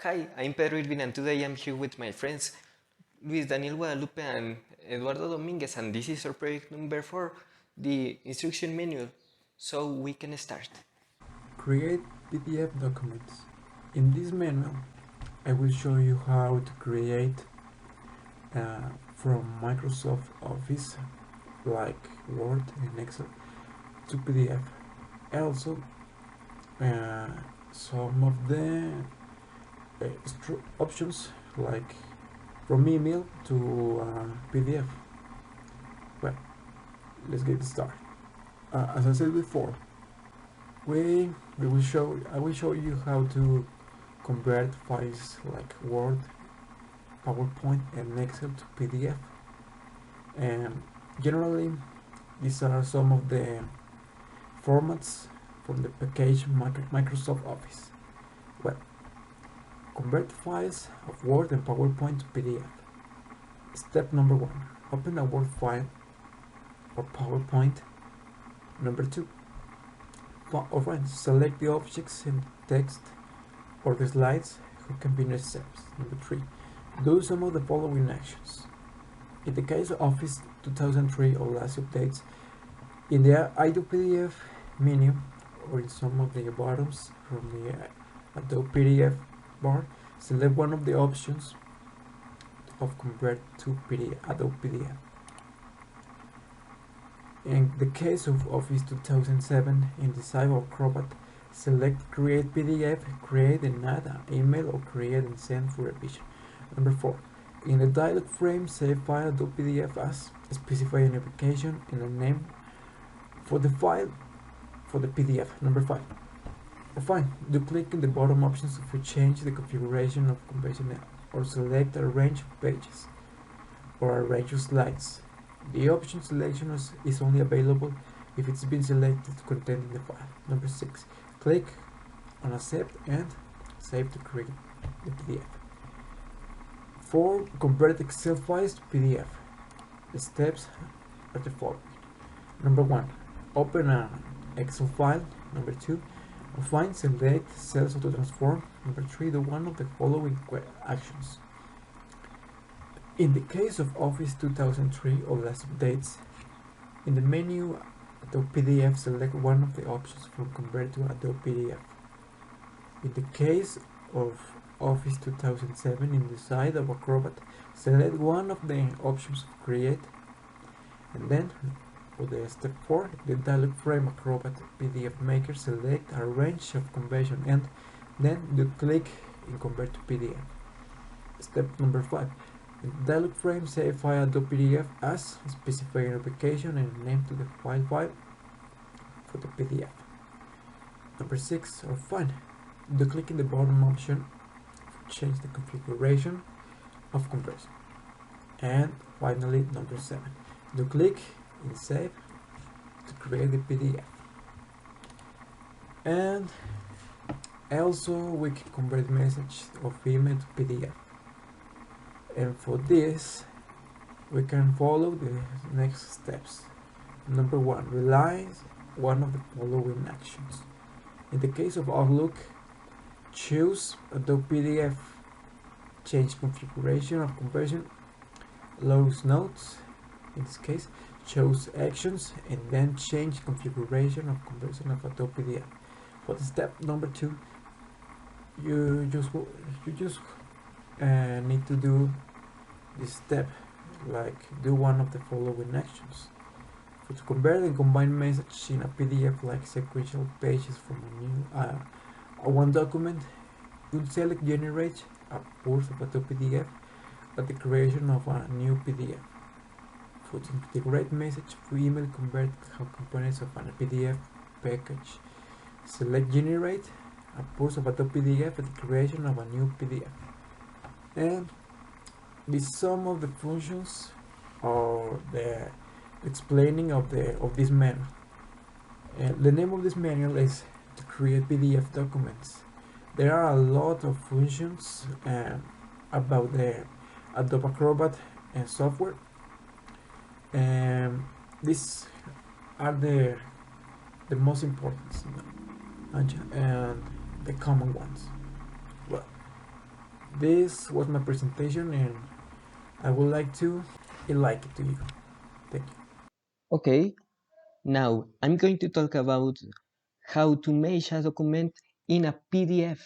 Hi, I'm Pedro Irvin and today I'm here with my friends Luis Daniel Guadalupe and Eduardo Domínguez, and this is our project number 4, the instruction manual, so we can start. Create PDF documents. In this manual, I will show you how to create from Microsoft Office like Word and Excel to PDF. Also, some of the options like from email to PDF. Well, let's get started. As I said before, I will show you how to convert files like Word, PowerPoint and Excel to PDF. And generally these are some of the formats from the package Microsoft Office. Well, convert files of Word and PowerPoint to PDF. Step number 1. Open a Word file or PowerPoint. Number 2. Select the objects and text or the slides who can be necessary. Number 3. Do some of the following actions. In the case of Office 2003 or last updates, in the I do PDF menu or in some of the bottoms from the Adobe PDF bar, select one of the options of convert to PDF, Adobe PDF. In the case of Office 2007, in the side of Acrobat, select Create PDF, create and add an email, or create and send for revision. Number 4. In the dialog frame, save file Adobe PDF as specify an application and a name for the file for the PDF. Number 5. Fine. Do click in the bottom options to change the configuration of convention or select arrange pages or arrange slides. The option selection is only available if it's been selected content in the file. Number 6. Click on accept and save to create the PDF. 4. Convert Excel files to PDF. The steps are the following. Number 1. Open an Excel file. Number 2. Find, select cells to transform. Number 3. Do one of the following actions. In the case of Office 2003 or last updates, in the menu Adobe PDF, select one of the options from Convert to Adobe PDF. In the case of Office 2007, in the side of Acrobat, select one of the options of Create, and then for the step 4, the dialog frame Acrobat PDF Maker, select a range of conversion and then do click in Convert to PDF. Step number 5. In the dialog frame, save file Adobe PDF as specify an application and name to the file for the PDF. Number 6, or fine. Do click in the bottom option to change the configuration of conversion. And finally, number 7. Do click in save to create the PDF. And also we can convert message of email to PDF. And for this, we can follow the next steps. Number 1, realize one of the following actions. In the case of Outlook, choose Adobe PDF, change configuration of conversion, close notes. In this case, choose actions and then change configuration of conversion of Adobe PDF. For the step number 2, you just need to do this step, like do one of the following actions. To convert and combine message in a PDF like sequential pages from one document, you select generate a purse of Adobe PDF at the creation of a new PDF. To integrate message for email, convert components of a PDF package, select generate a purse of Adobe PDF at the creation of a new PDF. And this some of the functions or the explaining of this manual. The name of this manual is to create PDF documents. There are a lot of functions about the Adobe Acrobat and software, and these are the most important and the common ones. Well, This was my presentation, and I would like to like it to you. Thank you. Okay, now I'm going to talk about how to make a document in a PDF.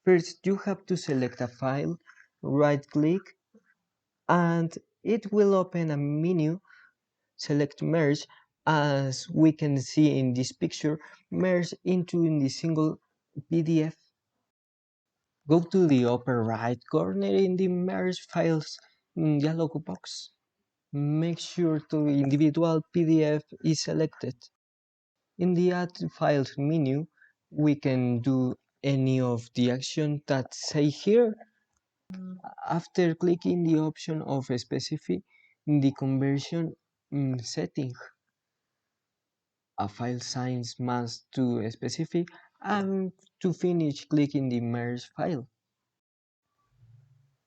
First, you have to select a file, right click, and it will open a menu. Select merge. As we can see in this picture, merge into the single PDF. Go to the upper right corner in the merge files dialog box. Make sure the individual PDF is selected. In the add files menu, we can do any of the actions that say here. After clicking the option of specify the conversion setting, a file size must to specify, and to finish clicking the merge file.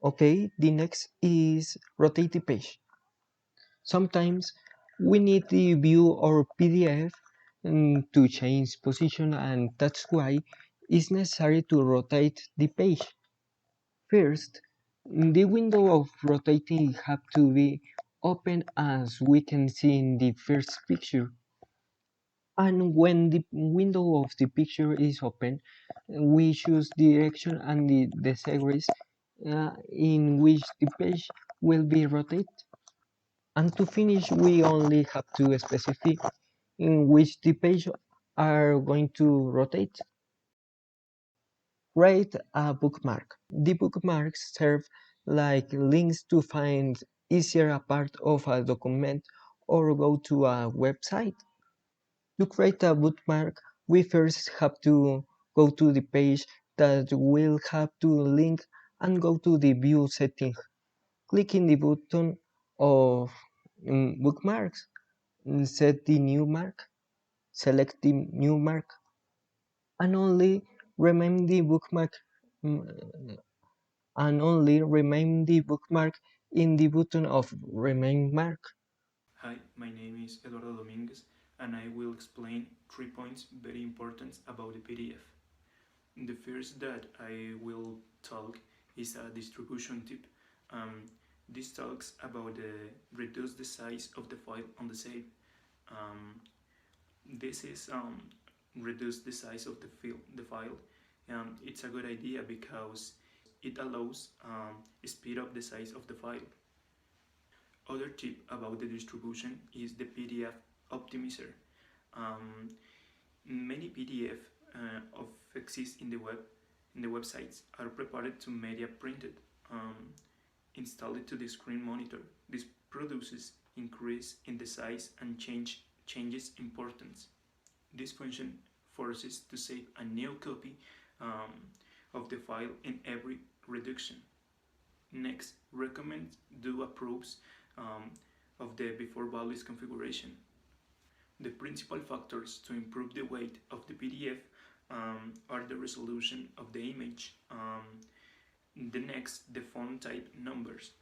Okay, the next is rotate the page. Sometimes we need to view our PDF to change position, and that's why it's necessary to rotate the page. First, the window of rotating have to be open as we can see in the first picture. And when the window of the picture is open, we choose the direction and the series in which the page will be rotated. And to finish, we only have to specify in which the page are going to rotate. Create a bookmark. The bookmarks serve like links to find easier a part of a document or go to a website. To create a bookmark, we first have to go to the page that will have to link and go to the view setting. Clicking the button of bookmarks, set the new mark, select the new mark, and only remain the bookmark mm, and only remain the bookmark in the button of remain mark. Hi, my name is Eduardo Domínguez, and I will explain 3 points very important about the PDF. The first that I will talk is a distribution tip. This talks about reduce the size of the file on the save. This is reduce the size of the file. It's a good idea because it allows speed up the size of the file. Other tip about the distribution is the PDF optimizer. Um, Many PDF of exist in the websites are prepared to media printed, installed to the screen monitor. This produces increase in the size and changes importance. This function forces to save a new copy of the file in every reduction. Next, recommend do approves um, of the before values configuration. The principal factors to improve the weight of the PDF are the resolution of the image, the next, the font type numbers,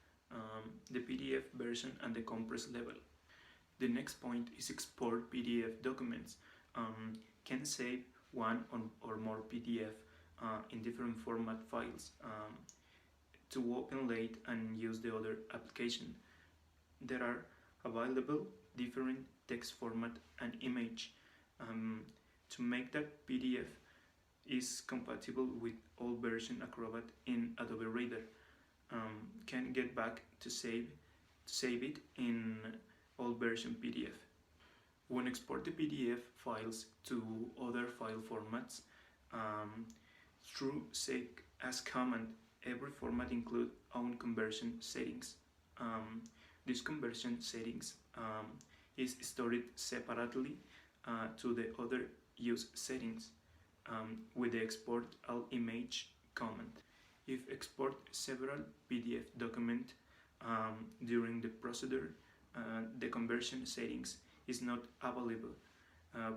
the PDF version, and the compress level. The next point is export PDF documents. Can save one or more PDF in different format files to open late and use the other application. There are available different text format and image. To make that PDF is compatible with all version Acrobat in Adobe Reader. Can get back to save it in all version PDF. When export the PDF files to other file formats, through save as command, every format include own conversion settings. These conversion settings is stored separately to the other use settings with the export all image command. If export several PDF document during the procedure, the conversion settings is not available.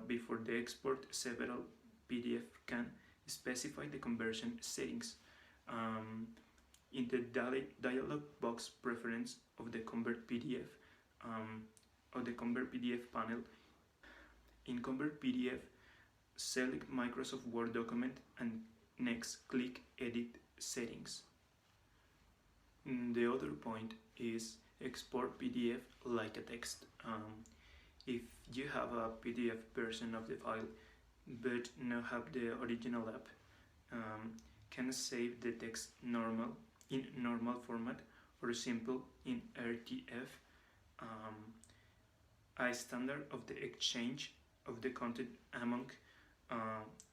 Before the export, several PDF can specify the conversion settings. In the dialog box preference of the Convert PDF or the Convert PDF panel, in Convert PDF, select Microsoft Word document and next click Edit Settings. The other point is export PDF like a text. If you have a PDF version of the file but not have the original app, can save the text in normal format or simple in RTF, a standard of the exchange of the content among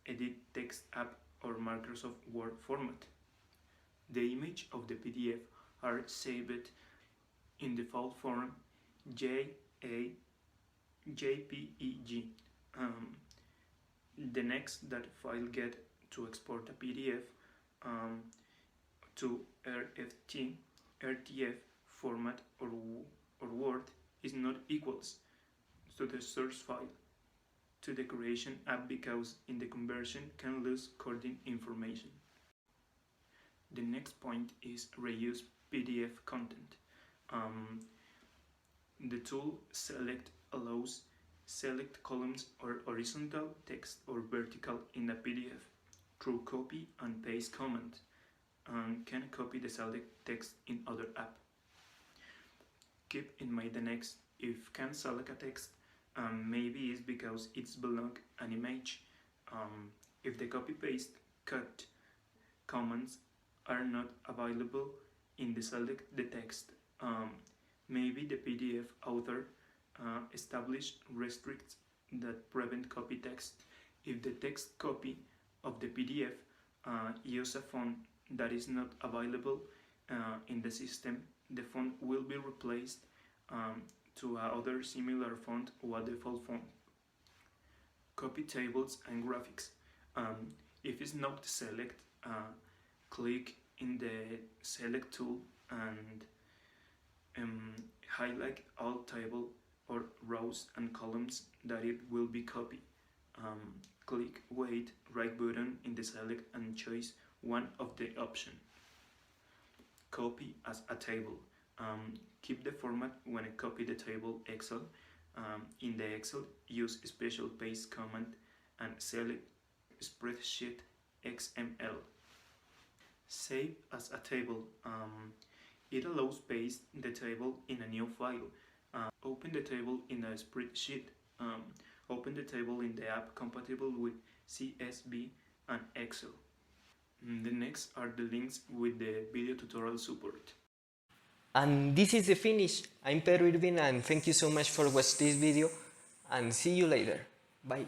edit text app or Microsoft Word format. The image of the PDF are saved in the file form JPEG. The next that file get to export a PDF to RTF format or Word is not equals to the source file to the creation app, because in the conversion can lose coding information. The next point is reuse PDF content. The tool select allows select columns or horizontal text or vertical in a PDF through copy and paste command, and can copy the select text in other app. Keep in mind the next, if can select a text, maybe it's because it's belong an image. If the copy paste cut commands are not available in the select the text, maybe the PDF author established restricts that prevent copy text. If the text copy of the PDF use a font that is not available in the system, the font will be replaced to another similar font or default font. Copy tables and graphics. If it's not select, click in the select tool and highlight all table or rows and columns that it will be copied. Click Wait right button in the select and choose one of the option. Copy as a table. Keep the format when I copy the table Excel. In the Excel, use special paste command and select spreadsheet XML. Save as a table. It allows paste the table in a new file. Open the table in a spreadsheet. Open the table in the app compatible with CSV and Excel. The next are the links with the video tutorial support. And this is the finish. I'm Pedro Irvin, and thank you so much for watching this video, and see you later. Bye.